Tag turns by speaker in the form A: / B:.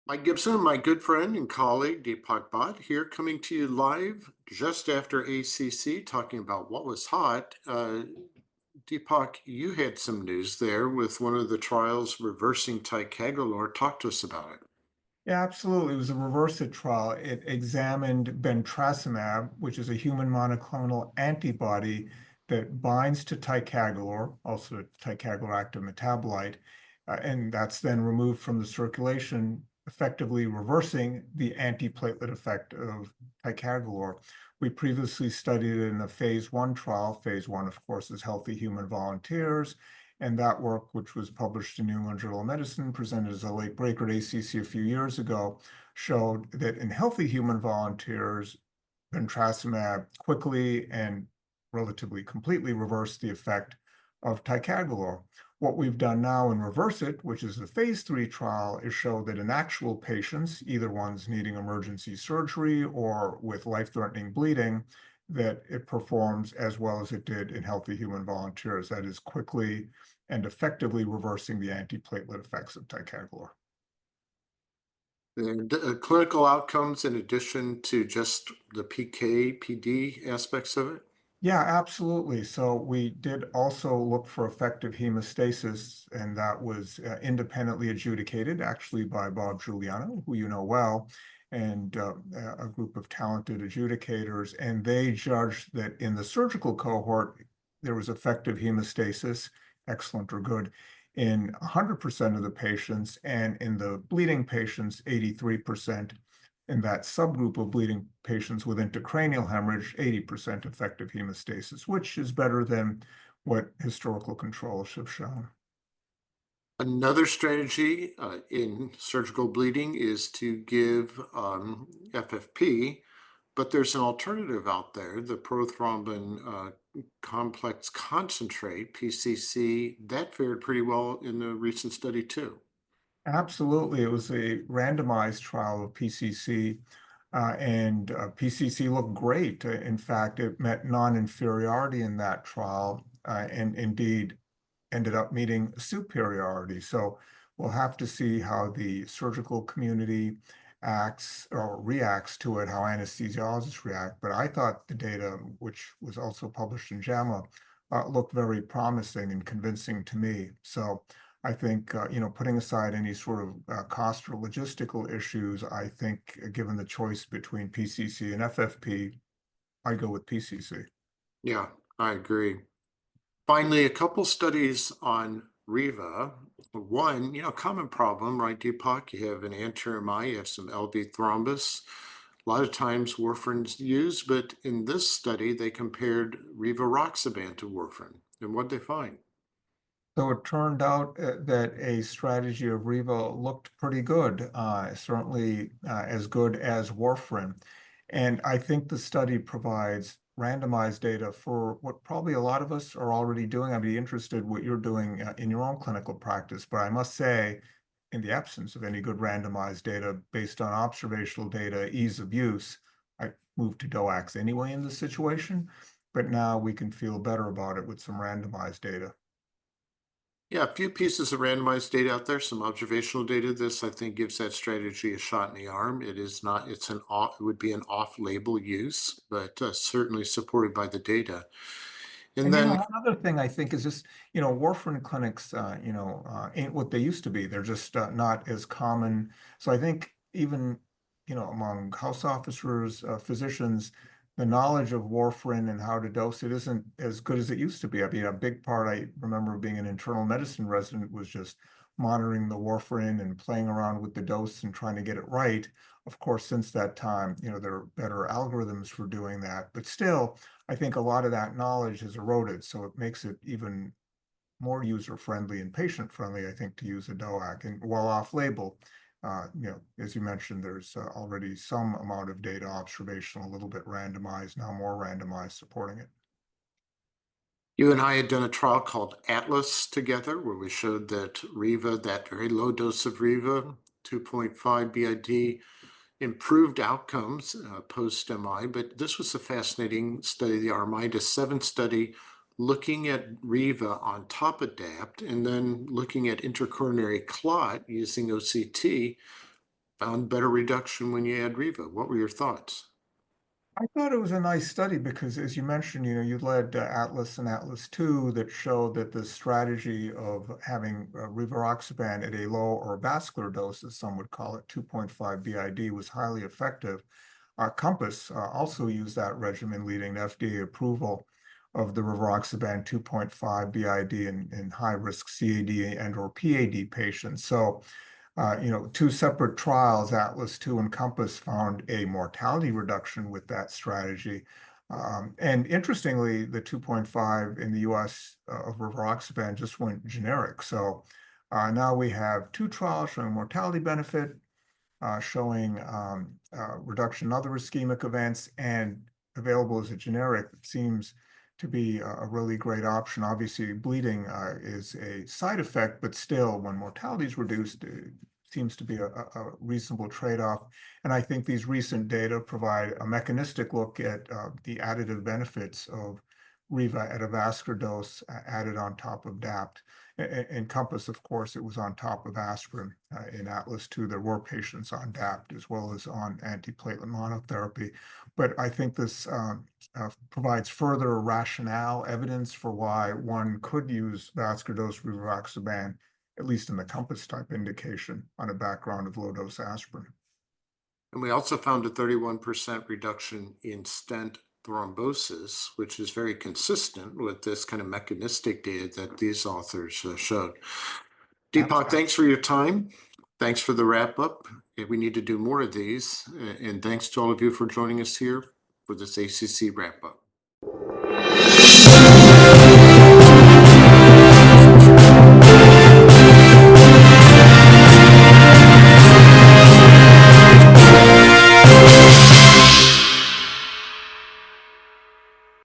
A: Mike Gibson, my good friend and colleague Deepak Bhatt, here coming to you live just after ACC, talking about what was hot. Deepak, you had some news there with one of the trials reversing ticagrelor. Talk to us about it.
B: Yeah, absolutely. It was a reverse trial. It examined bentracimab, which is a human monoclonal antibody that binds to ticagrelor, also a ticagrelor active metabolite, and that's then removed from the circulation, effectively reversing the antiplatelet effect of ticagrelor. We previously studied it in a phase one trial. Phase one, of course, is healthy human volunteers. And that work, which was published in New England Journal of Medicine, presented as a late breaker at ACC a few years ago, showed that in healthy human volunteers, ventracimab quickly and relatively completely reversed the effect of ticagrelor. What we've done now in Reverse It, which is the phase three trial, is show that in actual patients, either ones needing emergency surgery or with life-threatening bleeding, that it performs as well as it did in healthy human volunteers. That is quickly and effectively reversing the antiplatelet effects of ticagrelor.
A: And clinical outcomes in addition to just the PK, PD aspects of it?
B: Yeah, absolutely. So we did also look for effective hemostasis, and that was independently adjudicated actually by Bob Giuliano, who you know well, and a group of talented adjudicators. And they judged that in the surgical cohort, there was effective hemostasis, excellent or good, in 100% of the patients, and in the bleeding patients, 83%. In that subgroup of bleeding patients with intracranial hemorrhage, 80% effective hemostasis, which is better than what historical controls have shown.
A: Another strategy in surgical bleeding is to give FFP, but there's an alternative out there, the prothrombin complex concentrate, PCC. That fared pretty well in the recent study too.
B: Absolutely. It was a randomized trial of PCC, and PCC looked great. In fact, it met non-inferiority in that trial, and indeed ended up meeting superiority. So we'll have to see how the surgical community acts or reacts to it, how anesthesiologists react. But I thought the data, which was also published in JAMA, looked very promising and convincing to me. So I think, putting aside any sort of cost or logistical issues, I think given the choice between PCC and FFP, I go with PCC.
A: Yeah, I agree. Finally, a couple studies on Riva. One, common problem, right, Deepak? You have an anterior eye, you have some LV thrombus. A lot of times warfarin's used, but in this study, they compared rivaroxaban to warfarin. And what they find?
B: So it turned out that a strategy of Riva looked pretty good, certainly as good as warfarin. And I think the study provides randomized data for what probably a lot of us are already doing. I'd be interested what you're doing in your own clinical practice. But I must say, in the absence of any good randomized data based on observational data, ease of use, I moved to DOACs anyway in this situation. But now we can feel better about it with some randomized data.
A: Yeah, a few pieces of randomized data out there, some observational data. This, I think, gives that strategy a shot in the arm. It is not, it's an off, it would be an off-label use, but certainly supported by the data. And
B: And
A: then,
B: one other thing I think is just, warfarin clinics, ain't what they used to be. They're just not as common. So I think even, among house officers, physicians, the knowledge of warfarin and how to dose it isn't as good as it used to be. I mean, a big part I remember being an internal medicine resident was just monitoring the warfarin and playing around with the dose and trying to get it right. Of course, since that time, there are better algorithms for doing that, but still, I think a lot of that knowledge has eroded, so it makes it even more user-friendly and patient-friendly, I think, to use a DOAC. And while off-label, as you mentioned, there's already some amount of data observational, a little bit randomized, now more randomized, supporting it.
A: you and I had done a trial called Atlas together, where we showed that Riva, that very low dose of Riva, 2.5 BID, improved outcomes post-MI. But this was a fascinating study, the Armida 7 study, looking at Riva on top of DAPT, and then looking at intracoronary clot using OCT. found better reduction when you add Riva. What were your thoughts?
B: I thought it was a nice study because, as you mentioned, you led Atlas and Atlas 2 that showed that the strategy of having rivaroxaban at a low or vascular dose, as some would call it, 2.5 BID, was highly effective. Compass also used that regimen, leading to FDA approval of the rivaroxaban 2.5 BID in high-risk CAD and/or PAD patients. So, two separate trials, Atlas 2 and Compass, found a mortality reduction with that strategy. And interestingly, the 2.5 in the US of rivaroxaban just went generic. So now we have two trials showing mortality benefit, showing reduction in other ischemic events, and available as a generic. It seems to be a really great option. Obviously, bleeding is a side effect, but still, when mortality is reduced, it seems to be a reasonable trade-off. And I think these recent data provide a mechanistic look at the additive benefits of Riva at a vascular dose added on top of DAPT. In Compass, of course, it was on top of aspirin. In Atlas 2, there were patients on DAPT as well as on antiplatelet monotherapy. But I think this provides further rationale, evidence for why one could use vascular dose rivaroxaban, at least in the Compass type indication, on a background of low-dose aspirin.
A: And we also found a 31% reduction in stent thrombosis, which is very consistent with this kind of mechanistic data that these authors showed. Deepak, thanks for your time. Thanks for the wrap up. We need to do more of these. And thanks to all of you for joining us here for this ACC wrap up.